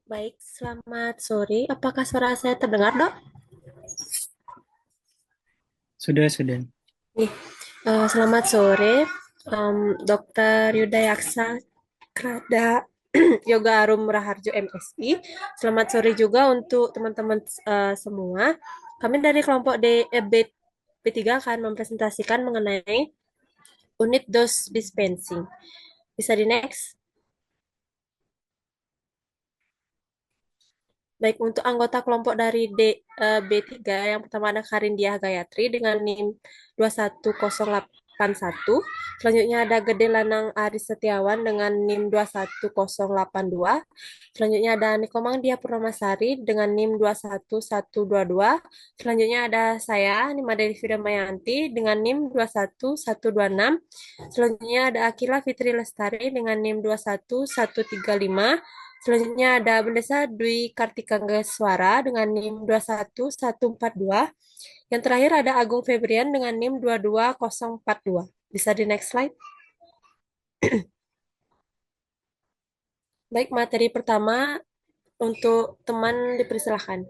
Baik, selamat sore. Apakah suara saya terdengar, Dok? Sudah, sudah. Nih, selamat sore, Dr. Yudayaksa Krada Yoga Arum Raharjo MSI. Selamat sore juga untuk teman-teman semua. Kami dari kelompok B3 akan mempresentasikan mengenai unit dose dispensing. Bisa di next? Baik, untuk anggota kelompok dari B3, yang pertama ada Karindia Gayatri dengan NIM 21081. Selanjutnya ada Gede Lanang Aris Setiawan dengan NIM 21082. Selanjutnya ada Nikomang Dia Purnamasari dengan NIM 21122. Selanjutnya ada saya, Nima Dewi Fidamayanti dengan NIM 21126. Selanjutnya ada Akila Fitri Lestari dengan NIM 21135. Selanjutnya ada Bendesa Dwi Kartika Geswara dengan NIM 21142. Yang terakhir ada Agung Febrian dengan NIM 22042. Bisa di next slide. Baik, materi pertama untuk teman dipersilahkan.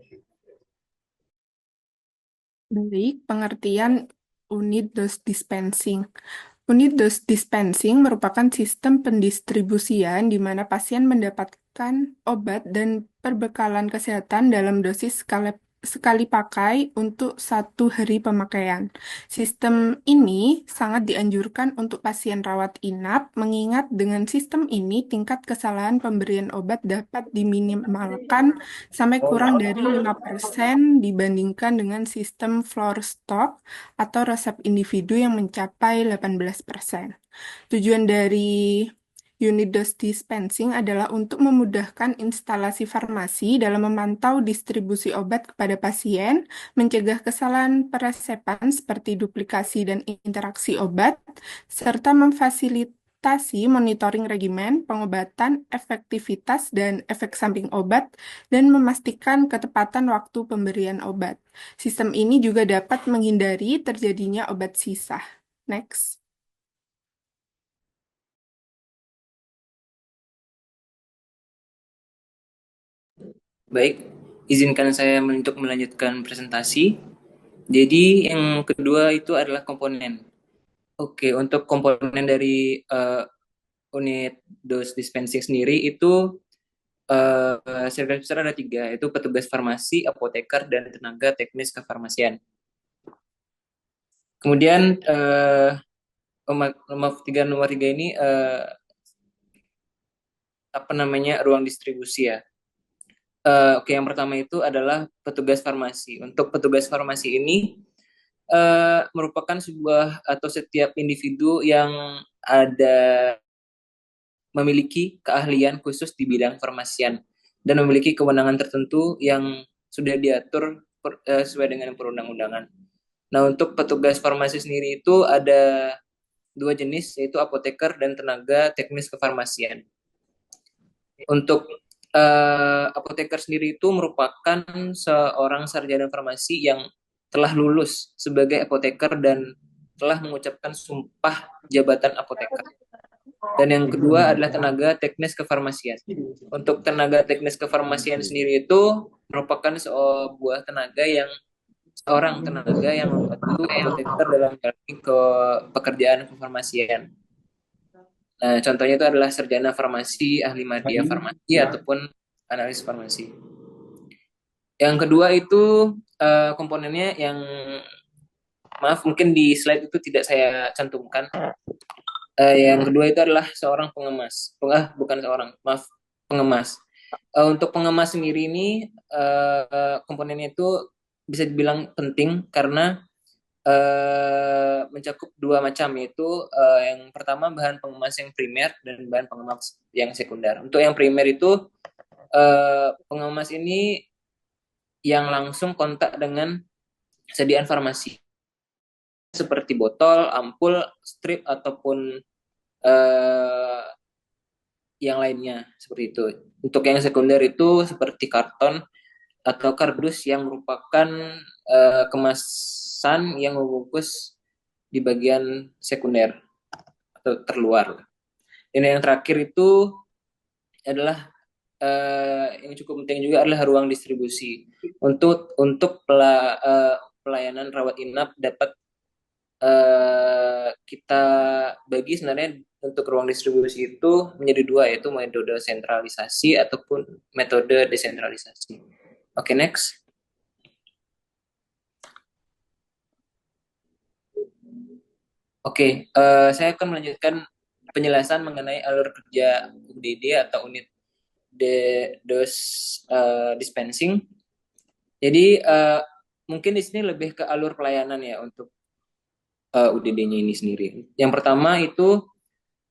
Baik, pengertian unit dose dispensing. Unit dose dispensing merupakan sistem pendistribusian di mana pasien mendapatkan obat dan perbekalan kesehatan dalam dosis sekali pakai untuk 1 hari pemakaian. Sistem ini sangat dianjurkan untuk pasien rawat inap, mengingat dengan sistem ini tingkat kesalahan pemberian obat dapat diminimalkan sampai kurang dari 5% dibandingkan dengan sistem floor stock atau resep individu yang mencapai 18%. Tujuan dari unit dose dispensing adalah untuk memudahkan instalasi farmasi dalam memantau distribusi obat kepada pasien, mencegah kesalahan peresepan seperti duplikasi dan interaksi obat, serta memfasilitasi monitoring regimen, pengobatan, efektivitas, dan efek samping obat, dan memastikan ketepatan waktu pemberian obat. Sistem ini juga dapat menghindari terjadinya obat sisa. Next. Baik, izinkan saya untuk melanjutkan presentasi. Jadi yang kedua itu adalah komponen. Oke, untuk komponen dari unit dose dispensing sendiri itu secara besar ada tiga, yaitu petugas farmasi, apoteker, dan tenaga teknis kefarmasian. Kemudian nomor tiga ini apa namanya ruang distribusi ya. Oke, yang pertama itu adalah petugas farmasi. Untuk petugas farmasi ini merupakan sebuah atau setiap individu yang ada memiliki keahlian khusus di bidang farmasian dan memiliki kewenangan tertentu yang sudah diatur sesuai dengan perundang-undangan. Nah, untuk petugas farmasi sendiri itu ada dua jenis, yaitu apoteker dan tenaga teknis kefarmasian. Untuk apoteker sendiri itu merupakan seorang sarjana farmasi yang telah lulus sebagai apoteker dan telah mengucapkan sumpah jabatan apoteker. Dan yang kedua adalah tenaga teknis kefarmasian. Untuk tenaga teknis kefarmasian sendiri itu merupakan sebuah seorang tenaga yang membantu apoteker dalam menjalani ke pekerjaan kefarmasian. Nah, contohnya itu adalah sarjana farmasi, ahli media farmasi, ataupun analis farmasi. Yang kedua itu komponennya yang, maaf mungkin di slide itu tidak saya cantumkan. Yang kedua itu adalah seorang pengemas. Bukan seorang, maaf, pengemas. Untuk pengemas sendiri ini komponennya itu bisa dibilang penting karena mencakup dua macam, yaitu yang pertama bahan pengemas yang primer dan bahan pengemas yang sekunder. Untuk yang primer itu pengemas ini yang langsung kontak dengan sediaan farmasi seperti botol, ampul, strip ataupun eh, yang lainnya seperti itu. Untuk yang sekunder itu seperti karton atau kardus yang merupakan kemasan yang membungkus di bagian sekunder atau terluar. Dan yang terakhir itu adalah yang cukup penting juga adalah ruang distribusi. Untuk pelayanan rawat inap dapat kita bagi sebenarnya untuk ruang distribusi itu menjadi dua, yaitu metode sentralisasi ataupun metode desentralisasi. Oke, next. Oke, saya akan melanjutkan penjelasan mengenai alur kerja UDD atau unit dose dispensing. Jadi mungkin di sini lebih ke alur pelayanan ya untuk UDD-nya ini sendiri. Yang pertama itu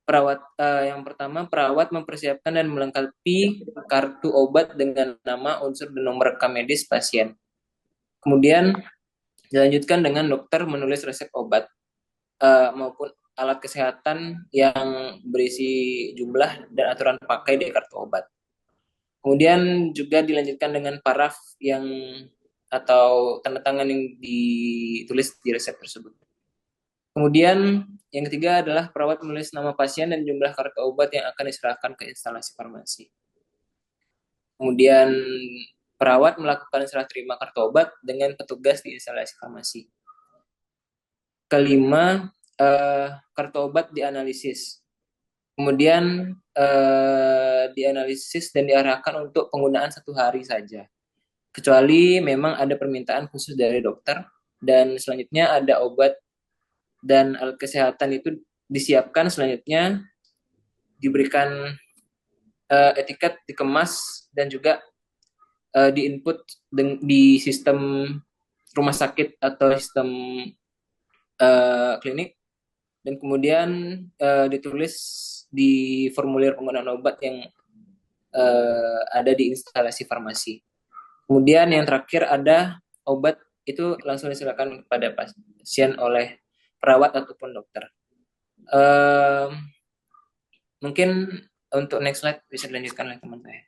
perawat mempersiapkan dan melengkapi kartu obat dengan nama, unsur, dan nomor rekam medis pasien. Kemudian dilanjutkan dengan dokter menulis resep obat maupun alat kesehatan yang berisi jumlah dan aturan pakai di kartu obat. Kemudian juga dilanjutkan dengan paraf atau tanda tangan yang ditulis di resep tersebut. Kemudian yang ketiga adalah perawat menulis nama pasien dan jumlah kartu obat yang akan diserahkan ke instalasi farmasi. Kemudian perawat melakukan serah terima kartu obat dengan petugas di instalasi farmasi. Kelima, kartu obat dianalisis. Kemudian dianalisis dan diarahkan untuk penggunaan 1 hari saja. Kecuali memang ada permintaan khusus dari dokter, dan selanjutnya ada obat dan alat kesehatan itu disiapkan, selanjutnya diberikan etiket, dikemas, dan juga di-input di sistem rumah sakit atau sistem klinik, dan kemudian ditulis di formulir penggunaan obat yang ada di instalasi farmasi. Kemudian yang terakhir ada obat itu langsung disilakan kepada pasien oleh perawat ataupun dokter. Mungkin untuk next slide bisa dilanjutkan oleh teman saya.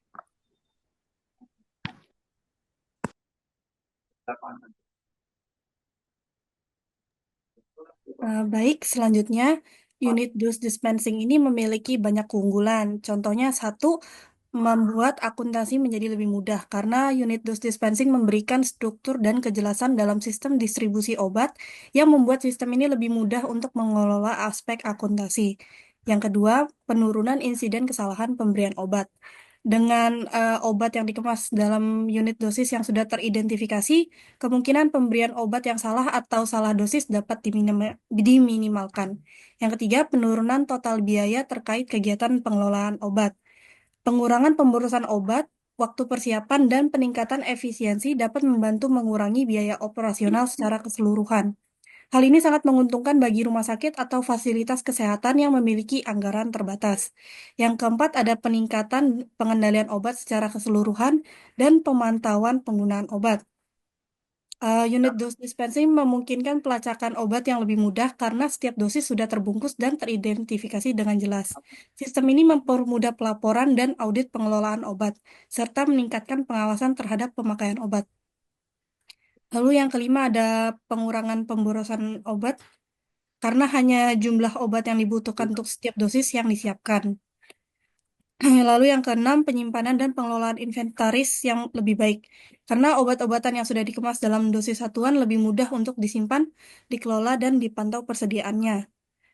Baik, selanjutnya unit dose dispensing ini memiliki banyak keunggulan. Contohnya satu, membuat akuntansi menjadi lebih mudah karena unit dose dispensing memberikan struktur dan kejelasan dalam sistem distribusi obat yang membuat sistem ini lebih mudah untuk mengelola aspek akuntansi. Yang kedua, penurunan insiden kesalahan pemberian obat. Dengan obat yang dikemas dalam unit dosis yang sudah teridentifikasi, kemungkinan pemberian obat yang salah atau salah dosis dapat diminimalkan. Yang ketiga, penurunan total biaya terkait kegiatan pengelolaan obat. Pengurangan pemborosan obat, waktu persiapan, dan peningkatan efisiensi dapat membantu mengurangi biaya operasional secara keseluruhan. Hal ini sangat menguntungkan bagi rumah sakit atau fasilitas kesehatan yang memiliki anggaran terbatas. Yang keempat, ada peningkatan pengendalian obat secara keseluruhan dan pemantauan penggunaan obat. Unit dose dispensing memungkinkan pelacakan obat yang lebih mudah karena setiap dosis sudah terbungkus dan teridentifikasi dengan jelas. Sistem ini mempermudah pelaporan dan audit pengelolaan obat, serta meningkatkan pengawasan terhadap pemakaian obat. Lalu yang kelima ada pengurangan pemborosan obat, karena hanya jumlah obat yang dibutuhkan untuk setiap dosis yang disiapkan. Lalu yang keenam, penyimpanan dan pengelolaan inventaris yang lebih baik. Karena obat-obatan yang sudah dikemas dalam dosis satuan lebih mudah untuk disimpan, dikelola, dan dipantau persediaannya.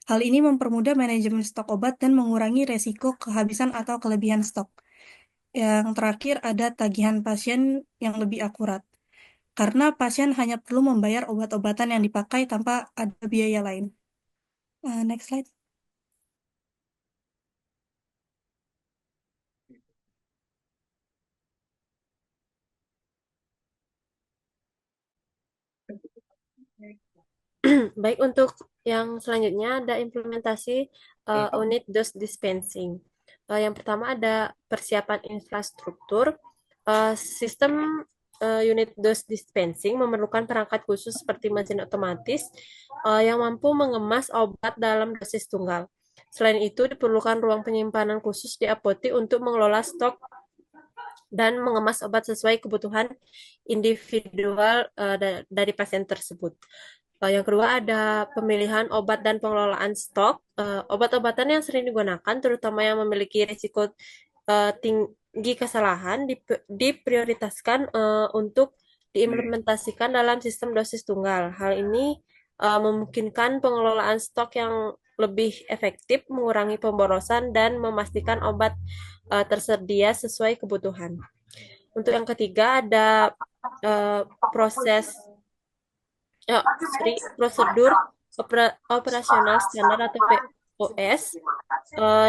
Hal ini mempermudah manajemen stok obat dan mengurangi resiko kehabisan atau kelebihan stok. Yang terakhir ada tagihan pasien yang lebih akurat. Karena pasien hanya perlu membayar obat-obatan yang dipakai tanpa ada biaya lain. Next slide. Baik, untuk yang selanjutnya ada implementasi unit dose dispensing. Yang pertama ada persiapan infrastruktur. Sistem unit dose dispensing memerlukan perangkat khusus seperti mesin otomatis yang mampu mengemas obat dalam dosis tunggal. Selain itu, diperlukan ruang penyimpanan khusus di apotek untuk mengelola stok dan mengemas obat sesuai kebutuhan individual dari pasien tersebut. Yang kedua ada pemilihan obat dan pengelolaan stok. Obat-obatan yang sering digunakan, terutama yang memiliki risiko kesalahan diprioritaskan untuk diimplementasikan dalam sistem dosis tunggal. Hal ini memungkinkan pengelolaan stok yang lebih efektif, mengurangi pemborosan, dan memastikan obat tersedia sesuai kebutuhan. Untuk yang ketiga ada eh, proses prosedur operasional standar atau POS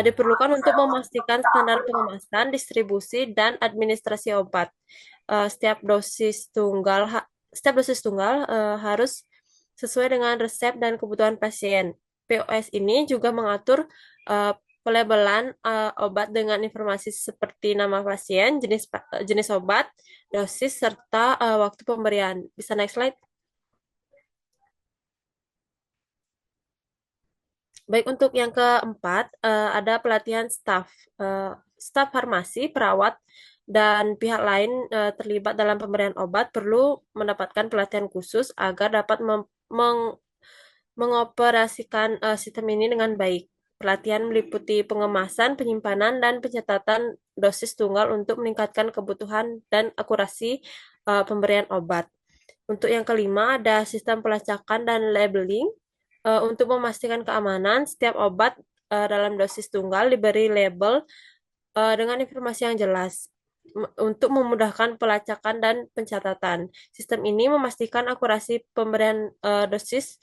diperlukan untuk memastikan standar pengemasan, distribusi, dan administrasi obat. Setiap dosis tunggal harus sesuai dengan resep dan kebutuhan pasien. POS ini juga mengatur eh, pelabelan obat dengan informasi seperti nama pasien, jenis obat, dosis, serta waktu pemberian. Bisa next slide. Baik, untuk yang keempat, ada pelatihan staf. Staf farmasi, perawat, dan pihak lain terlibat dalam pemberian obat perlu mendapatkan pelatihan khusus agar dapat mengoperasikan sistem ini dengan baik. Pelatihan meliputi pengemasan, penyimpanan, dan pencatatan dosis tunggal untuk meningkatkan kebutuhan dan akurasi pemberian obat. Untuk yang kelima, ada sistem pelacakan dan labeling. Untuk memastikan keamanan, setiap obat dalam dosis tunggal diberi label dengan informasi yang jelas untuk memudahkan pelacakan dan pencatatan. Sistem ini memastikan akurasi pemberian dosis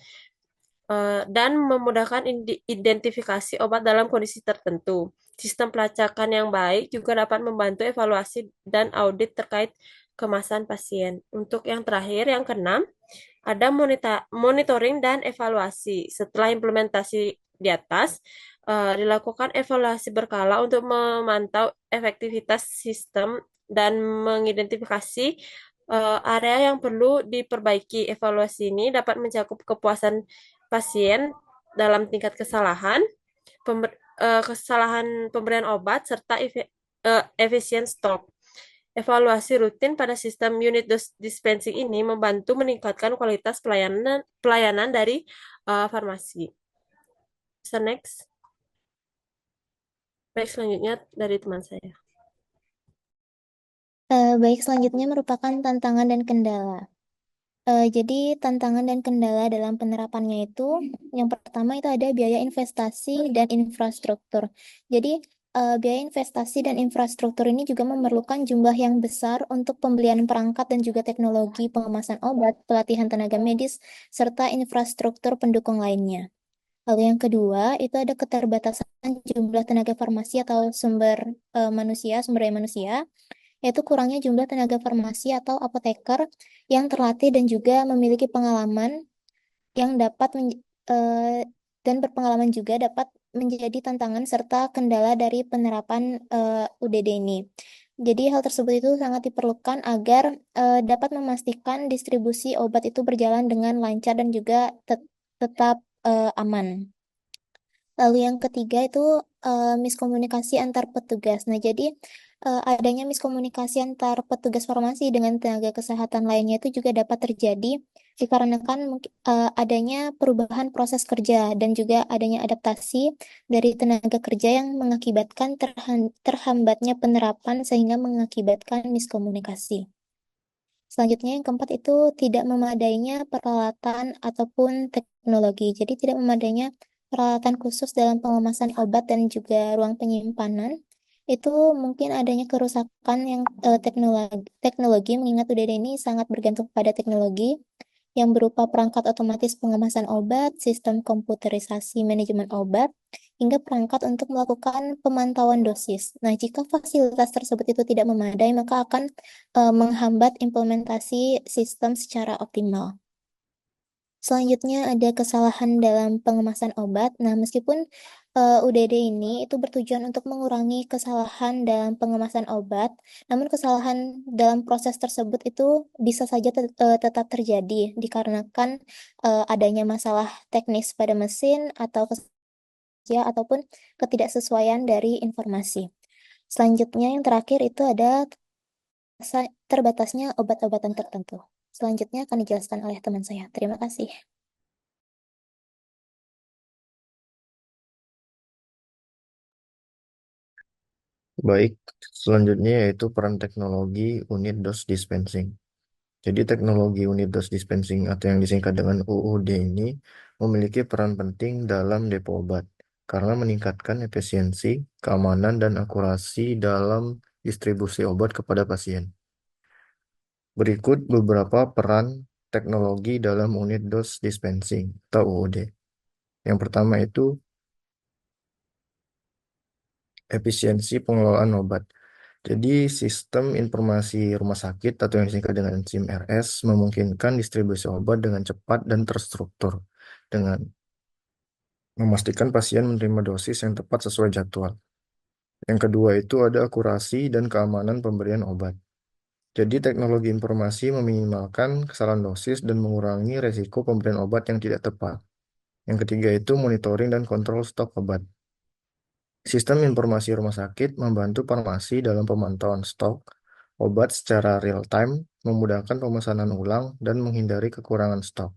dan memudahkan identifikasi obat dalam kondisi tertentu. Sistem pelacakan yang baik juga dapat membantu evaluasi dan audit terkait kemasan pasien. Untuk yang terakhir, yang keenam, ada monitoring dan evaluasi. Setelah implementasi di atas, dilakukan evaluasi berkala untuk memantau efektivitas sistem dan mengidentifikasi area yang perlu diperbaiki. Evaluasi ini dapat mencakup kepuasan pasien dalam tingkat kesalahan pemberian obat, serta efisien stok. Evaluasi rutin pada sistem unit dispensing ini membantu meningkatkan kualitas pelayanan dari farmasi. Bisa next. Baik, selanjutnya dari teman saya. Baik, selanjutnya merupakan tantangan dan kendala. Jadi tantangan dan kendala dalam penerapannya itu, yang pertama itu ada biaya investasi dan infrastruktur. Jadi biaya investasi dan infrastruktur ini juga memerlukan jumlah yang besar untuk pembelian perangkat dan juga teknologi pengemasan obat, pelatihan tenaga medis, serta infrastruktur pendukung lainnya. Lalu yang kedua itu ada keterbatasan jumlah tenaga farmasi atau sumber daya manusia, yaitu kurangnya jumlah tenaga farmasi atau apoteker yang terlatih dan juga memiliki pengalaman yang dan berpengalaman juga dapat menjadi tantangan serta kendala dari penerapan UDD ini. Jadi hal tersebut itu sangat diperlukan agar dapat memastikan distribusi obat itu berjalan dengan lancar dan juga tetap aman. Lalu yang ketiga itu miskomunikasi antar petugas. Nah, jadi adanya miskomunikasi antar petugas farmasi dengan tenaga kesehatan lainnya itu juga dapat terjadi dikarenakan adanya perubahan proses kerja dan juga adanya adaptasi dari tenaga kerja yang mengakibatkan terhambatnya penerapan sehingga mengakibatkan miskomunikasi. Selanjutnya yang keempat itu tidak memadainya peralatan ataupun teknologi. Jadi tidak memadainya peralatan khusus dalam pengemasan obat dan juga ruang penyimpanan. Itu mungkin adanya kerusakan yang teknologi mengingat UDD ini sangat bergantung pada teknologi yang berupa perangkat otomatis pengemasan obat, sistem komputerisasi manajemen obat, hingga perangkat untuk melakukan pemantauan dosis. Nah, jika fasilitas tersebut itu tidak memadai, maka akan menghambat implementasi sistem secara optimal. Selanjutnya ada kesalahan dalam pengemasan obat. Nah, meskipun UDD ini itu bertujuan untuk mengurangi kesalahan dalam pengemasan obat, namun kesalahan dalam proses tersebut itu bisa saja tetap terjadi dikarenakan adanya masalah teknis pada mesin atau ataupun ketidaksesuaian dari informasi. Selanjutnya yang terakhir itu ada terbatasnya obat-obatan tertentu. Selanjutnya akan dijelaskan oleh teman saya. Terima kasih. Baik, selanjutnya yaitu peran teknologi unit dose dispensing. Jadi teknologi unit dose dispensing atau yang disingkat dengan UUD ini memiliki peran penting dalam depo obat karena meningkatkan efisiensi, keamanan, dan akurasi dalam distribusi obat kepada pasien. Berikut beberapa peran teknologi dalam unit dose dispensing atau UUD. Yang pertama itu efisiensi pengelolaan obat. Jadi sistem informasi rumah sakit atau yang disingkat dengan SIM-RS memungkinkan distribusi obat dengan cepat dan terstruktur dengan memastikan pasien menerima dosis yang tepat sesuai jadwal. Yang kedua itu ada akurasi dan keamanan pemberian obat. Jadi teknologi informasi meminimalkan kesalahan dosis dan mengurangi resiko pemberian obat yang tidak tepat. Yang ketiga itu monitoring dan kontrol stok obat. Sistem informasi rumah sakit membantu farmasi dalam pemantauan stok obat secara real-time, memudahkan pemesanan ulang, dan menghindari kekurangan stok.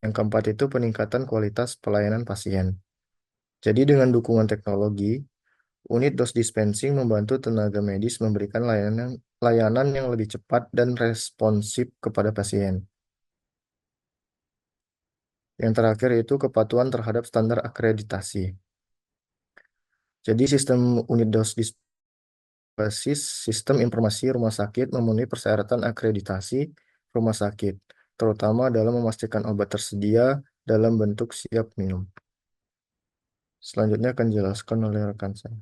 Yang keempat itu peningkatan kualitas pelayanan pasien. Jadi dengan dukungan teknologi, unit dose dispensing membantu tenaga medis memberikan layanan yang lebih cepat dan responsif kepada pasien. Yang terakhir itu kepatuhan terhadap standar akreditasi. Jadi sistem unit dose berbasis sistem informasi rumah sakit memenuhi persyaratan akreditasi rumah sakit, terutama dalam memastikan obat tersedia dalam bentuk siap minum. Selanjutnya akan dijelaskan oleh rekan saya.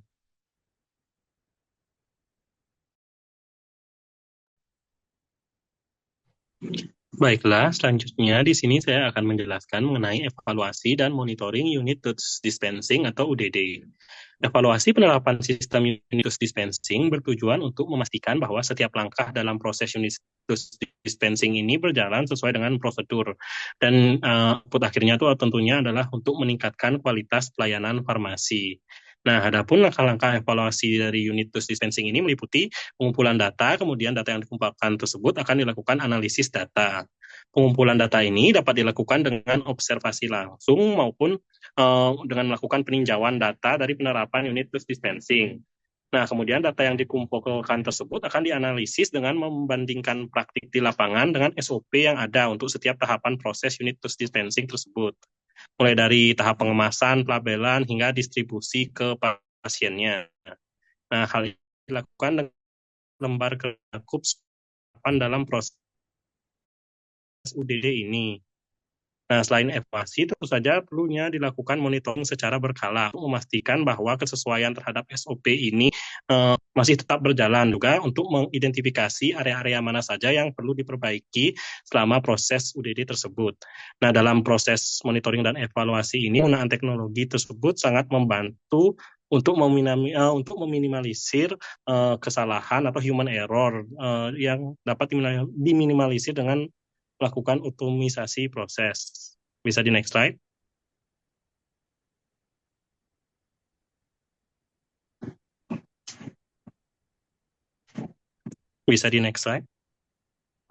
Baiklah, selanjutnya di sini saya akan menjelaskan mengenai evaluasi dan monitoring unit dose dispensing atau UDD. Evaluasi penerapan sistem unit dose dispensing bertujuan untuk memastikan bahwa setiap langkah dalam proses unit dose dispensing ini berjalan sesuai dengan prosedur. Dan output akhirnya itu tentunya adalah untuk meningkatkan kualitas pelayanan farmasi. Nah, adapun langkah-langkah evaluasi dari unit dose dispensing ini meliputi pengumpulan data, kemudian data yang dikumpulkan tersebut akan dilakukan analisis data. Pengumpulan data ini dapat dilakukan dengan observasi langsung maupun dengan melakukan peninjauan data dari penerapan unit dose dispensing. Nah, kemudian data yang dikumpulkan tersebut akan dianalisis dengan membandingkan praktik di lapangan dengan SOP yang ada untuk setiap tahapan proses unit dose dispensing tersebut. Mulai dari tahap pengemasan, pelabelan, hingga distribusi ke pasiennya. Nah, hal ini dilakukan dengan lembar kerja dalam proses UDD ini. Nah, selain evaluasi, tentu saja perlunya dilakukan monitoring secara berkala untuk memastikan bahwa kesesuaian terhadap SOP ini masih tetap berjalan juga untuk mengidentifikasi area-area mana saja yang perlu diperbaiki selama proses UDD tersebut. Nah, dalam proses monitoring dan evaluasi ini, penggunaan teknologi tersebut sangat membantu untuk meminimalisir kesalahan atau human error yang dapat diminimalisir dengan melakukan otomisasi proses. Bisa di next slide. Bisa di next slide.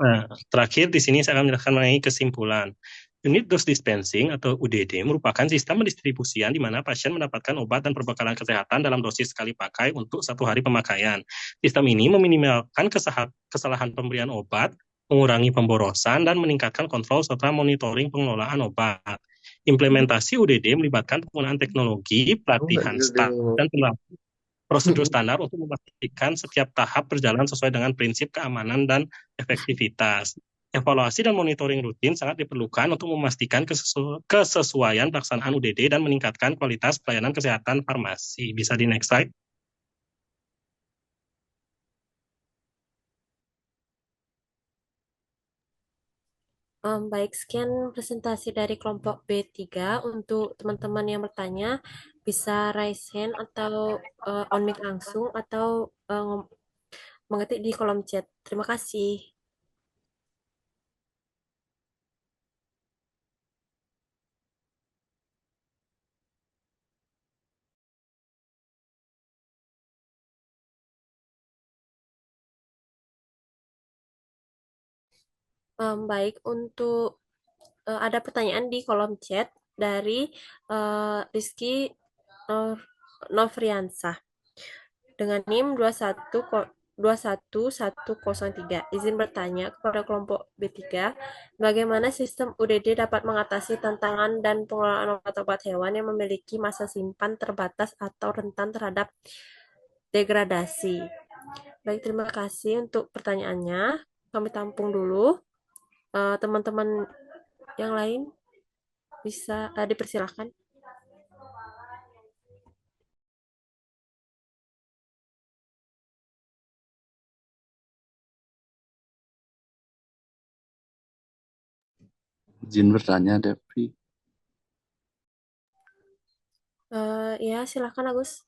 Nah, terakhir di sini saya akan menjelaskan mengenai kesimpulan. Unit dose dispensing atau UDD merupakan sistem pendistribusian di mana pasien mendapatkan obat dan perbekalan kesehatan dalam dosis sekali pakai untuk 1 hari pemakaian. Sistem ini meminimalkan kesalahan pemberian obat, mengurangi pemborosan, dan meningkatkan kontrol serta monitoring pengelolaan obat. Implementasi UDD melibatkan penggunaan teknologi, pelatihan staf, dan prosedur standar untuk memastikan setiap tahap berjalan sesuai dengan prinsip keamanan dan efektivitas. Evaluasi dan monitoring rutin sangat diperlukan untuk memastikan kesesuaian pelaksanaan UDD dan meningkatkan kualitas pelayanan kesehatan farmasi. Bisa di next slide. Baik, sekian presentasi dari kelompok B3. Untuk teman-teman yang bertanya, bisa raise hand atau on mic langsung atau mengetik di kolom chat. Terima kasih. Baik, untuk ada pertanyaan di kolom chat dari Rizky Novriansah. dengan NIM 21103. Izin bertanya kepada kelompok B3, bagaimana sistem UDD dapat mengatasi tantangan dan pengelolaan obat-obat hewan yang memiliki masa simpan terbatas atau rentan terhadap degradasi? Baik, terima kasih untuk pertanyaannya. Kami tampung dulu. Teman-teman yang lain bisa dipersilakan. Izin bertanya, Devi. Ya, silakan Agus.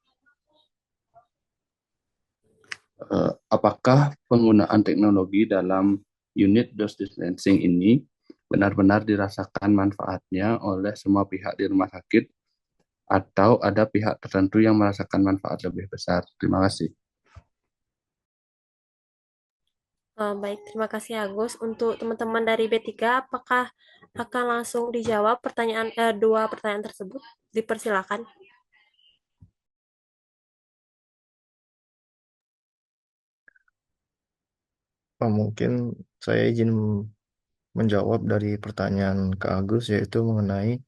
Apakah penggunaan teknologi dalam unit dose dispensing ini benar-benar dirasakan manfaatnya oleh semua pihak di rumah sakit, atau ada pihak tertentu yang merasakan manfaat lebih besar? Terima kasih. Baik, terima kasih Agus. Untuk teman-teman dari B3, apakah akan langsung dijawab dua pertanyaan tersebut? Dipersilakan. Mungkin saya izin menjawab dari pertanyaan Kak Agus, yaitu mengenai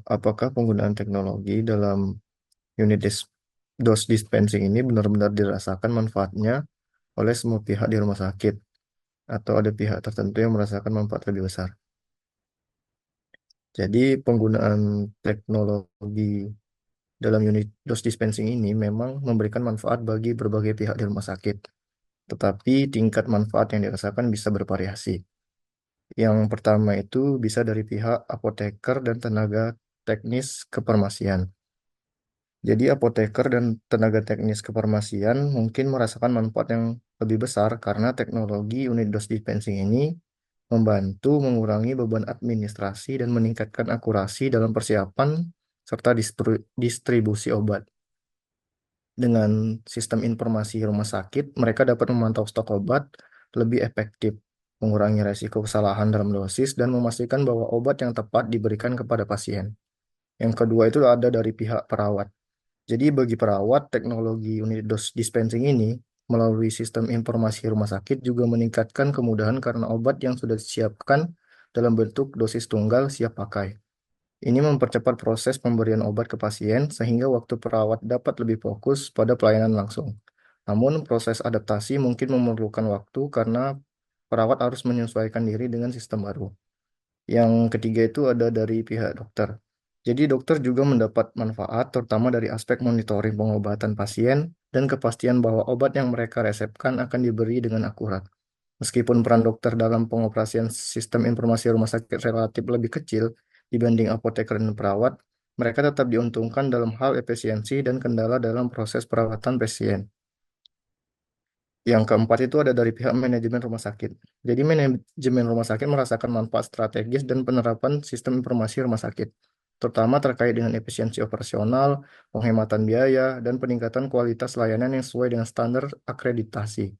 apakah penggunaan teknologi dalam unit dose dispensing ini benar-benar dirasakan manfaatnya oleh semua pihak di rumah sakit, atau ada pihak tertentu yang merasakan manfaat lebih besar. Jadi penggunaan teknologi dalam unit dose dispensing ini memang memberikan manfaat bagi berbagai pihak di rumah sakit, tetapi tingkat manfaat yang dirasakan bisa bervariasi. Yang pertama itu bisa dari pihak apoteker dan tenaga teknis kefarmasian. Jadi apoteker dan tenaga teknis kefarmasian mungkin merasakan manfaat yang lebih besar karena teknologi unit dose dispensing ini membantu mengurangi beban administrasi dan meningkatkan akurasi dalam persiapan serta distribusi obat. Dengan sistem informasi rumah sakit, mereka dapat memantau stok obat lebih efektif, mengurangi resiko kesalahan dalam dosis, dan memastikan bahwa obat yang tepat diberikan kepada pasien. Yang kedua itu ada dari pihak perawat. Jadi bagi perawat, teknologi unit dose dispensing ini melalui sistem informasi rumah sakit juga meningkatkan kemudahan karena obat yang sudah disiapkan dalam bentuk dosis tunggal siap pakai. Ini mempercepat proses pemberian obat ke pasien sehingga waktu perawat dapat lebih fokus pada pelayanan langsung. Namun proses adaptasi mungkin memerlukan waktu karena perawat harus menyesuaikan diri dengan sistem baru. Yang ketiga itu ada dari pihak dokter. Jadi dokter juga mendapat manfaat terutama dari aspek monitoring pengobatan pasien dan kepastian bahwa obat yang mereka resepkan akan diberi dengan akurat. Meskipun peran dokter dalam pengoperasian sistem informasi rumah sakit relatif lebih kecil dibanding apoteker dan perawat, mereka tetap diuntungkan dalam hal efisiensi dan kendala dalam proses perawatan pasien. Yang keempat itu ada dari pihak manajemen rumah sakit. Jadi manajemen rumah sakit merasakan manfaat strategis dan penerapan sistem informasi rumah sakit, terutama terkait dengan efisiensi operasional, penghematan biaya, dan peningkatan kualitas layanan yang sesuai dengan standar akreditasi.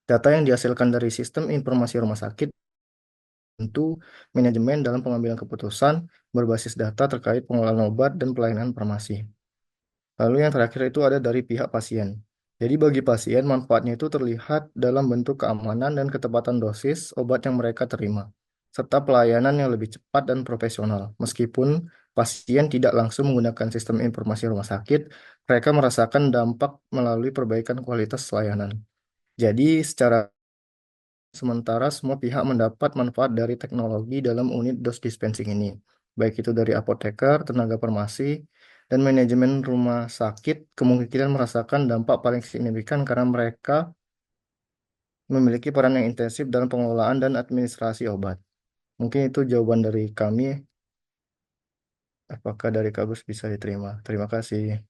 Data yang dihasilkan dari sistem informasi rumah sakit tentu manajemen dalam pengambilan keputusan berbasis data terkait pengelolaan obat dan pelayanan farmasi. Lalu yang terakhir itu ada dari pihak pasien. Jadi bagi pasien, manfaatnya itu terlihat dalam bentuk keamanan dan ketepatan dosis obat yang mereka terima, serta pelayanan yang lebih cepat dan profesional. Meskipun pasien tidak langsung menggunakan sistem informasi rumah sakit, mereka merasakan dampak melalui perbaikan kualitas layanan. Jadi secara sementara semua pihak mendapat manfaat dari teknologi dalam unit dose dispensing ini, baik itu dari apoteker, tenaga farmasi, dan manajemen rumah sakit kemungkinan merasakan dampak paling signifikan karena mereka memiliki peran yang intensif dalam pengelolaan dan administrasi obat. Mungkin itu jawaban dari kami. Apakah dari Kak Gus bisa diterima? Terima kasih.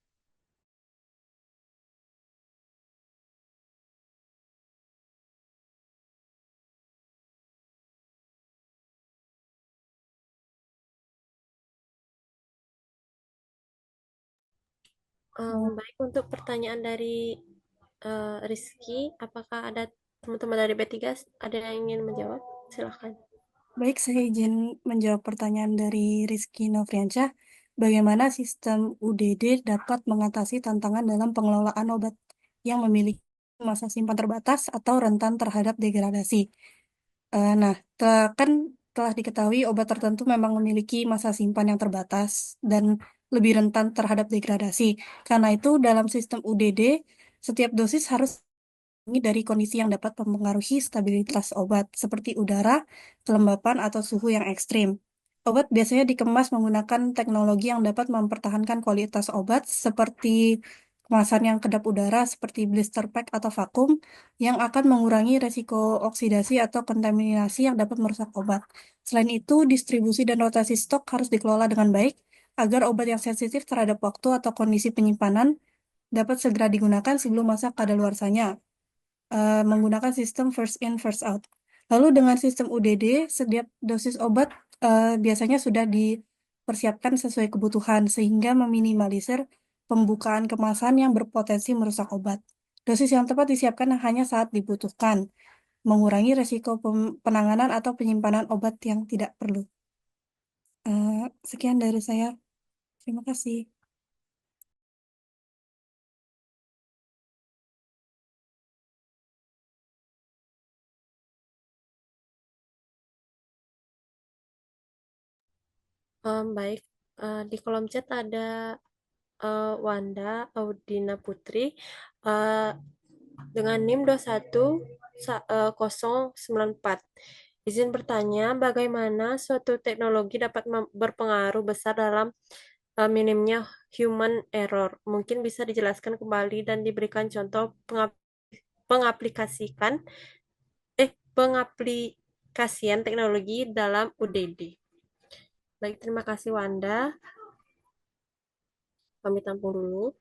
Baik, untuk pertanyaan dari Rizky, apakah ada teman-teman dari B3 ada yang ingin menjawab? Silakan. Baik, saya izin menjawab pertanyaan dari Rizky Novriansyah. bagaimana sistem UDD dapat mengatasi tantangan dalam pengelolaan obat yang memiliki masa simpan terbatas atau rentan terhadap degradasi. Nah, kan telah diketahui obat tertentu memang memiliki masa simpan yang terbatas dan lebih rentan terhadap degradasi. Karena itu, dalam sistem UDD, setiap dosis harus dari kondisi yang dapat mempengaruhi stabilitas obat, seperti udara, kelembapan, atau suhu yang ekstrim. Obat biasanya dikemas menggunakan teknologi yang dapat mempertahankan kualitas obat, seperti kemasan yang kedap udara, seperti blister pack atau vakum, yang akan mengurangi resiko oksidasi atau kontaminasi yang dapat merusak obat. Selain itu, distribusi dan rotasi stok harus dikelola dengan baik, agar obat yang sensitif terhadap waktu atau kondisi penyimpanan dapat segera digunakan sebelum masa kadaluarsanya, menggunakan sistem first in first out. Lalu dengan sistem UDD, setiap dosis obat biasanya sudah dipersiapkan sesuai kebutuhan sehingga meminimalisir pembukaan kemasan yang berpotensi merusak obat. Dosis yang tepat disiapkan hanya saat dibutuhkan, mengurangi resiko penanganan atau penyimpanan obat yang tidak perlu. Sekian dari saya. Terima kasih. Baik, di kolom chat ada Wanda Audina Putri dengan NIM 21094. Izin bertanya, bagaimana suatu teknologi dapat berpengaruh besar dalam minimnya human error? Mungkin bisa dijelaskan kembali dan diberikan contoh pengaplikasian teknologi dalam UDD. Baik, terima kasih Wanda. Kami tampung dulu.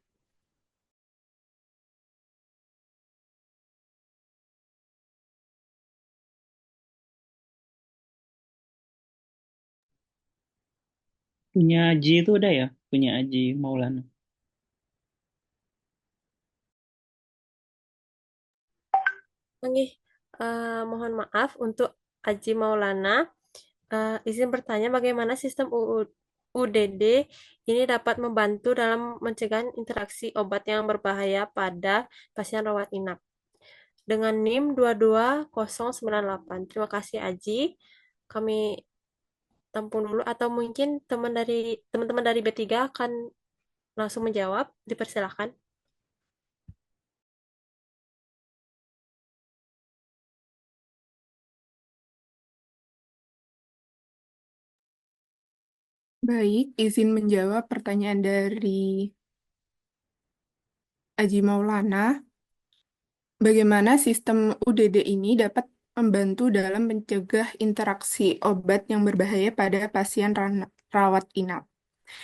Punya Aji itu udah ya? Punya Aji Maulana. Mohon maaf untuk Aji Maulana. Izin bertanya bagaimana sistem UDD ini dapat membantu dalam mencegah interaksi obat yang berbahaya pada pasien rawat inap. Dengan NIM 22098. Terima kasih Aji. Kami tampung dulu atau mungkin teman-teman dari B3 akan langsung menjawab. Dipersilakan. Baik, izin menjawab pertanyaan dari Aji Maulana. Bagaimana sistem UDD ini dapat membantu dalam mencegah interaksi obat yang berbahaya pada pasien rawat inap?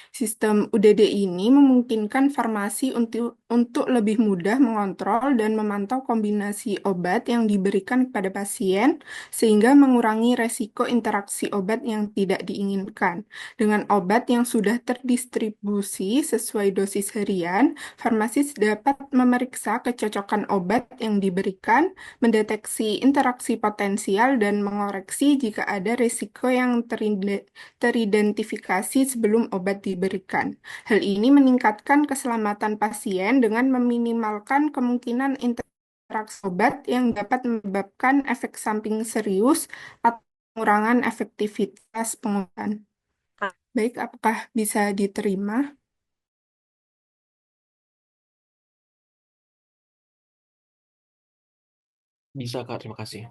Sistem UDD ini memungkinkan farmasi untuk lebih mudah mengontrol dan memantau kombinasi obat yang diberikan kepada pasien, sehingga mengurangi resiko interaksi obat yang tidak diinginkan. Dengan obat yang sudah terdistribusi sesuai dosis harian, farmasis dapat memeriksa kecocokan obat yang diberikan, mendeteksi interaksi potensial, dan mengoreksi jika ada risiko yang teridentifikasi sebelum obat diberikan. Hal ini meningkatkan keselamatan pasien dengan meminimalkan kemungkinan interaksi obat yang dapat menyebabkan efek samping serius atau pengurangan efektivitas pengobatan. Baik, apakah bisa diterima? Bisa, Kak. Terima kasih.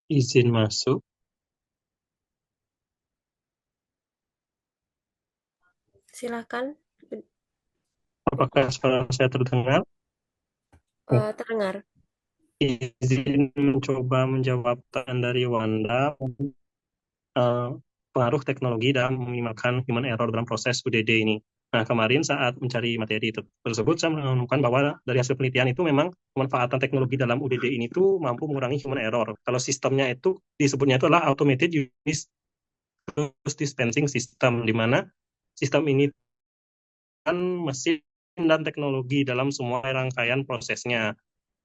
Izin masuk. Silakan. Apakah suara saya terdengar? Terdengar. Izin mencoba menjawab pertanyaan dari Wanda. Pengaruh teknologi dalam meminimalkan human error dalam proses UDD ini. Nah, kemarin saat mencari materi tersebut, saya menemukan bahwa dari hasil penelitian itu memang pemanfaatan teknologi dalam UDD ini tuh mampu mengurangi human error. Kalau sistemnya itu disebutnya itu adalah automated unit dose dispensing system, di mana sistem ini kan mesin dan teknologi dalam semua rangkaian prosesnya.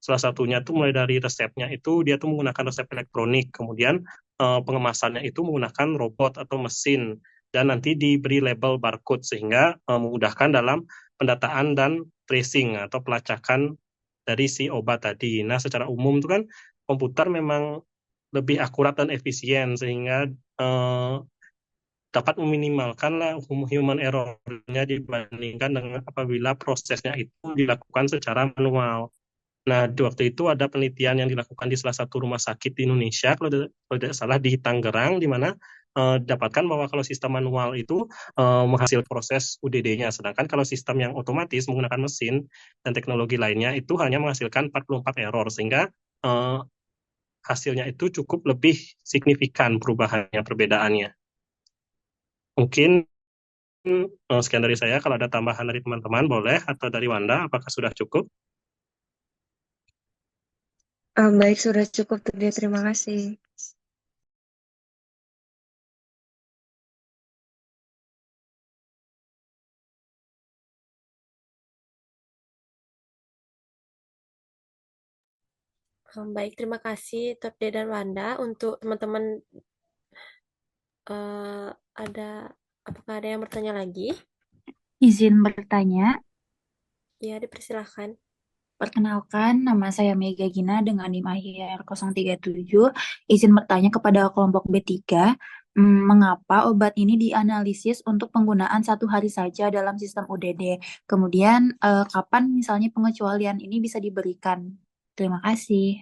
Salah satunya tuh mulai dari resepnya itu dia tuh menggunakan resep elektronik, kemudian pengemasannya itu menggunakan robot atau mesin, dan nanti diberi label barcode sehingga memudahkan dalam pendataan dan tracing atau pelacakan dari si obat tadi. Nah, secara umum itu kan komputer memang lebih akurat dan efisien sehingga dapat meminimalkan lah human error-nya dibandingkan dengan apabila prosesnya itu dilakukan secara manual. Nah, di waktu itu ada penelitian yang dilakukan di salah satu rumah sakit di Indonesia, kalau tidak salah di Tangerang, di mana dapatkan bahwa kalau sistem manual itu menghasilkan proses UDD-nya, sedangkan kalau sistem yang otomatis menggunakan mesin dan teknologi lainnya itu hanya menghasilkan 44 error, sehingga eh, hasilnya itu cukup lebih signifikan perubahannya, perbedaannya. Mungkin sekian dari saya. Kalau ada tambahan dari teman-teman boleh, atau dari Wanda, apakah sudah cukup? Baik, sudah cukup tuh dia. Terima kasih. Baik, terima kasih Torde dan Wanda. Untuk teman-teman ada apakah ada yang bertanya lagi? Izin bertanya, Ya, dipersilahkan. perkenalkan nama saya Mega Gina dengan NIM akhir 037. Izin bertanya kepada kelompok B3, mengapa obat ini dianalisis untuk penggunaan 1 hari saja dalam sistem UDD? Kemudian kapan misalnya pengecualian ini bisa diberikan? Terima kasih.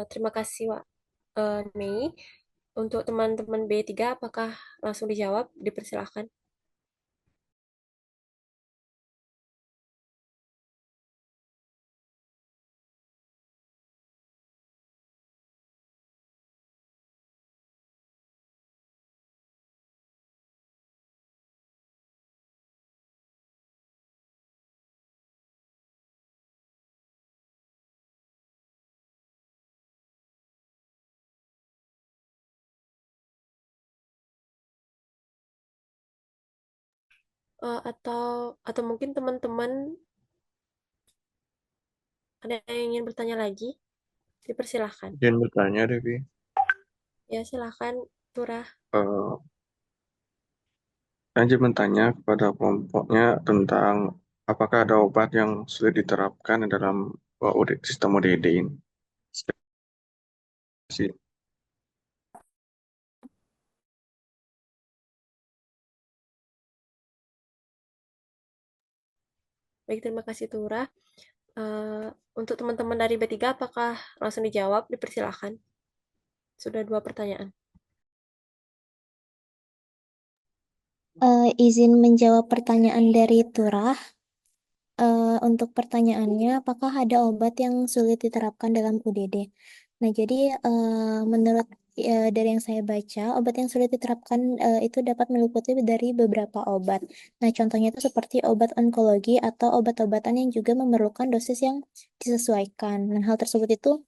Terima kasih, Mei. Untuk teman-teman B3, apakah langsung dijawab? Dipersilahkan. Atau mungkin teman-teman ada yang ingin bertanya lagi? Dipersilahkan. Izin bertanya, Devi. Ya, silahkan, Turah. Saya izin bertanya kepada kelompoknya tentang apakah ada obat yang sulit diterapkan dalam sistem ODD ini. Terima kasih. Baik, terima kasih Turah. Untuk teman-teman dari B3, apakah langsung dijawab? Dipersilahkan. Sudah 2 pertanyaan. Izin menjawab pertanyaan dari Turah. Untuk pertanyaannya, apakah ada obat yang sulit diterapkan dalam UDD? Nah, jadi menurut dari yang saya baca, obat yang sulit diterapkan itu dapat meliputi dari beberapa obat. Nah, contohnya itu seperti obat onkologi atau obat-obatan yang juga memerlukan dosis yang disesuaikan. Nah, hal tersebut itu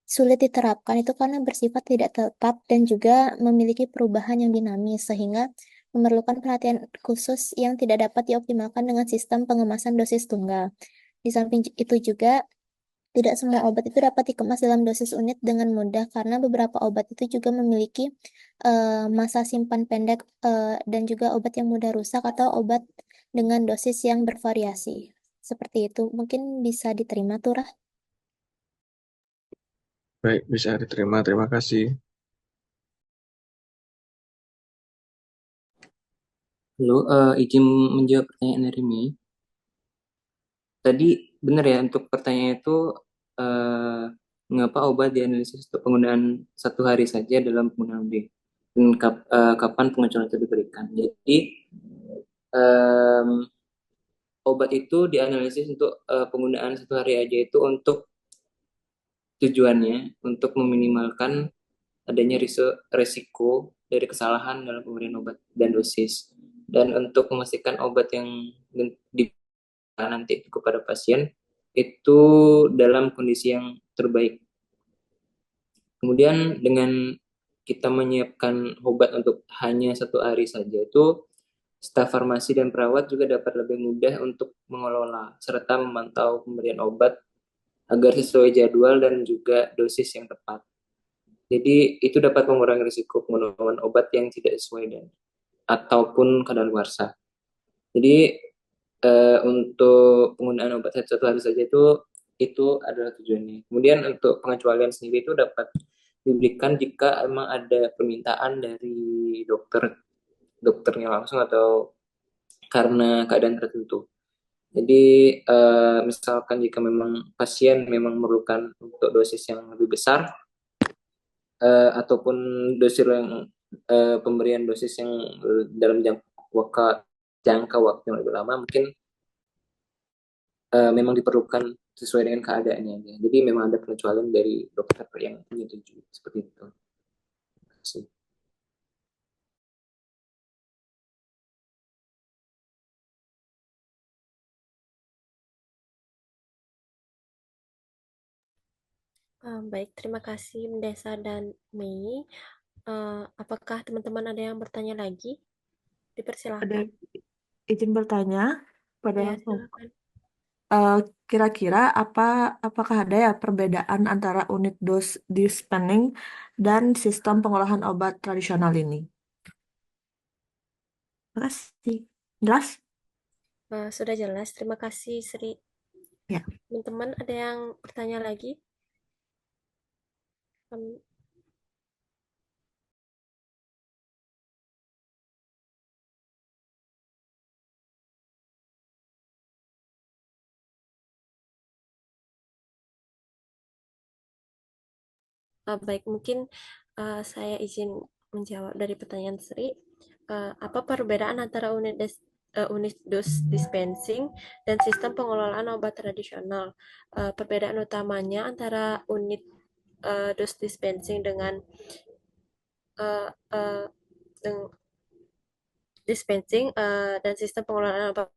sulit diterapkan itu karena bersifat tidak tetap dan juga memiliki perubahan yang dinamis, sehingga memerlukan perhatian khusus yang tidak dapat dioptimalkan dengan sistem pengemasan dosis tunggal. Di samping itu juga, tidak semua obat itu dapat dikemas dalam dosis unit dengan mudah karena beberapa obat itu juga memiliki masa simpan pendek dan juga obat yang mudah rusak atau obat dengan dosis yang bervariasi. Seperti itu. Mungkin bisa diterima, Turah. Baik, bisa diterima. Terima kasih. Lalu izin menjawab pertanyaan dari Mei. Tadi benar ya, untuk pertanyaan itu mengapa obat dianalisis untuk penggunaan 1 hari saja dalam penggunaan UD dan kapan pengecualian itu diberikan. Jadi obat itu dianalisis untuk penggunaan 1 hari aja itu untuk tujuannya untuk meminimalkan adanya risiko dari kesalahan dalam pemberian obat dan dosis, dan untuk memastikan obat yang diberikan nanti kepada pasien itu dalam kondisi yang terbaik. Kemudian dengan kita menyiapkan obat untuk hanya 1 hari saja, itu staf farmasi dan perawat juga dapat lebih mudah untuk mengelola serta memantau pemberian obat agar sesuai jadwal dan juga dosis yang tepat. Jadi itu dapat mengurangi risiko penggunaan obat yang tidak sesuai dan ataupun kadaluarsa. Jadi untuk penggunaan obat 1 hari saja itu adalah tujuannya. Kemudian untuk pengecualian sendiri itu dapat diberikan jika emang ada permintaan dari dokternya langsung atau karena keadaan tertentu. Jadi misalkan jika memang pasien memang memerlukan untuk dosis yang lebih besar ataupun dosis yang pemberian dosis yang dalam jangka waktu yang lebih lama, mungkin memang diperlukan sesuai dengan keadaannya. Jadi memang ada pengecualian dari dokter yang menyetujui seperti itu. Terima kasih. Baik, terima kasih Mendesa dan Mei. Apakah teman-teman ada yang bertanya lagi? Dipersilahkan. Ada izin bertanya pada Ya, silakan. kira-kira apakah ada ya perbedaan antara unit dose dispensing dan sistem pengolahan obat tradisional ini? Terima kasih. Jelas? Sudah jelas, terima kasih Sri. Ya. Teman-teman ada yang bertanya lagi? Baik, mungkin saya izin menjawab dari pertanyaan Sri. Apa perbedaan antara unit dose dispensing dan sistem pengelolaan obat tradisional? Perbedaan utamanya antara unit dose dispensing dengan dispensing dan sistem pengelolaan obat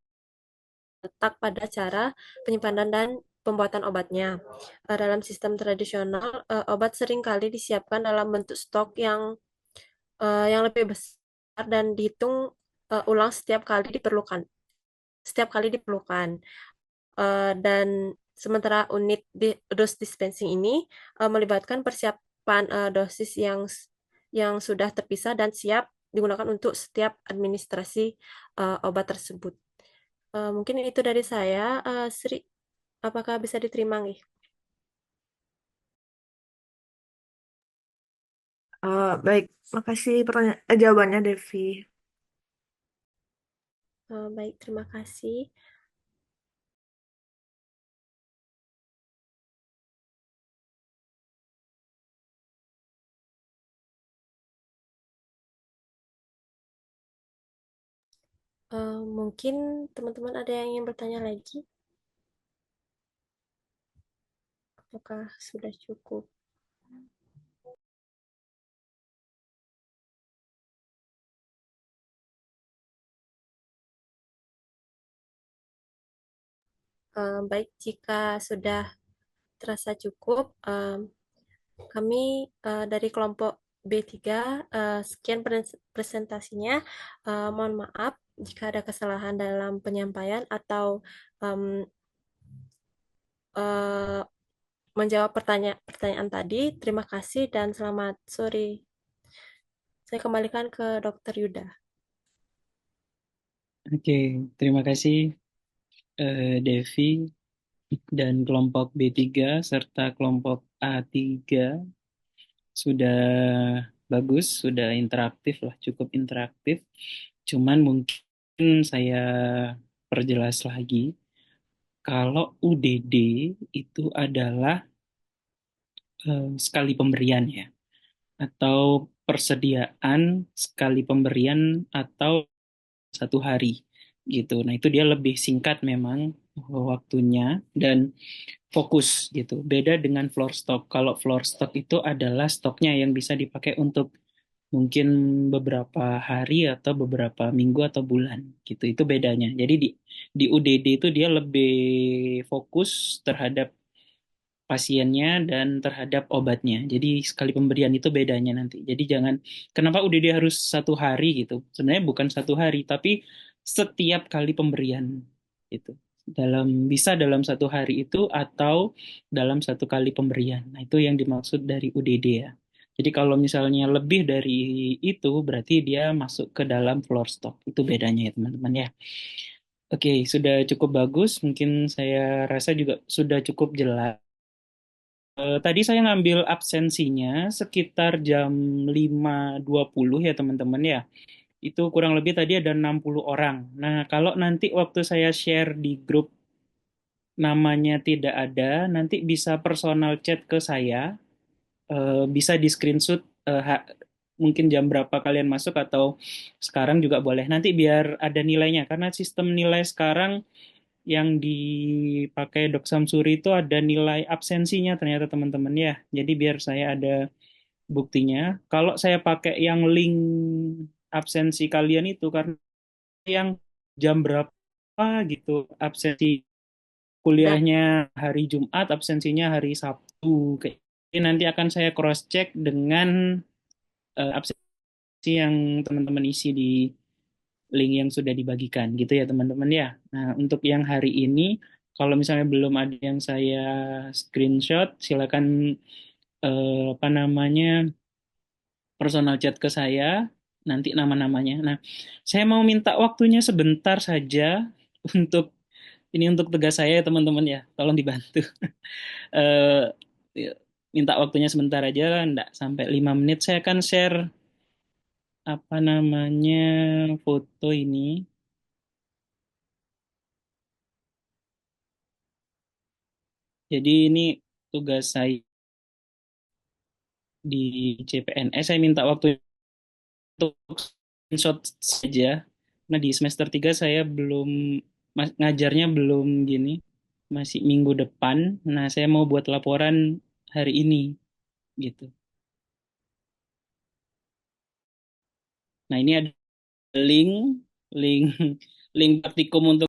letak pada cara penyimpanan dan pembuatan obatnya. Dalam sistem tradisional, obat seringkali disiapkan dalam bentuk stok yang lebih besar dan dihitung ulang setiap kali diperlukan. Dan sementara unit dose dispensing ini melibatkan persiapan dosis yang sudah terpisah dan siap digunakan untuk setiap administrasi obat tersebut. Mungkin itu dari saya. Sri, apakah bisa diterima nih? Baik, makasih jawabannya Devi. Baik, terima kasih. Mungkin teman-teman ada yang ingin bertanya lagi? Apakah sudah cukup? Baik, jika sudah terasa cukup, kami dari kelompok B3 sekian presentasinya. Mohon maaf jika ada kesalahan dalam penyampaian atau menjawab pertanyaan tadi. Terima kasih dan selamat sore. Saya kembalikan ke Dr. Yuda. Oke, terima kasih Devi dan kelompok B3 serta kelompok A3 sudah bagus, sudah interaktif lah, cukup interaktif. Cuman mungkin saya perjelas lagi, kalau UDD itu adalah sekali pemberian ya, atau persediaan sekali pemberian atau 1 hari gitu. Nah itu dia lebih singkat memang waktunya dan fokus gitu. Beda dengan floor stock. Kalau floor stock itu adalah stoknya yang bisa dipakai untuk mungkin beberapa hari atau beberapa minggu atau bulan gitu. Itu bedanya. Jadi di UDD itu dia lebih fokus terhadap pasiennya dan terhadap obatnya. Jadi sekali pemberian itu bedanya nanti. Jadi jangan, kenapa UDD harus 1 hari gitu? Sebenarnya bukan 1 hari, tapi setiap kali pemberian itu. Bisa dalam 1 hari itu atau dalam 1 kali pemberian. Nah, itu yang dimaksud dari UDD ya. Jadi kalau misalnya lebih dari itu, berarti dia masuk ke dalam floor stock. Itu bedanya ya teman-teman ya. Oke, sudah cukup bagus. Mungkin saya rasa juga sudah cukup jelas. Tadi saya ngambil absensinya sekitar jam 5.20 ya teman-teman ya. Itu kurang lebih tadi ada 60 orang. Nah, kalau nanti waktu saya share di grup namanya tidak ada, nanti bisa personal chat ke saya, bisa di screenshot mungkin jam berapa kalian masuk atau sekarang juga boleh. Nanti biar ada nilainya, karena sistem nilai sekarang yang dipakai Dok Samsuri itu ada nilai absensinya ternyata teman-teman ya. Jadi biar saya ada buktinya. Kalau saya pakai yang link absensi kalian itu karena yang jam berapa gitu absensi kuliahnya hari Jumat, absensinya hari Sabtu. Kayak ini nanti akan saya cross check dengan absensi yang teman-teman isi di link yang sudah dibagikan gitu ya teman-teman ya. Nah, untuk yang hari ini kalau misalnya belum ada yang saya screenshot, silakan apa namanya personal chat ke saya nanti nama-namanya. Nah, saya mau minta waktunya sebentar saja untuk ini untuk tugas saya ya teman-teman ya. Tolong dibantu. Eh, minta waktunya sebentar aja, enggak sampai 5 menit saya akan share apa namanya foto ini. Jadi ini tugas saya di CPNS. Saya minta waktu untuk screenshot saja. Nah, di semester 3 saya belum ngajarnya belum gini, masih minggu depan. Nah, saya mau buat laporan hari ini gitu. Nah, ini ada link link link praktikum untuk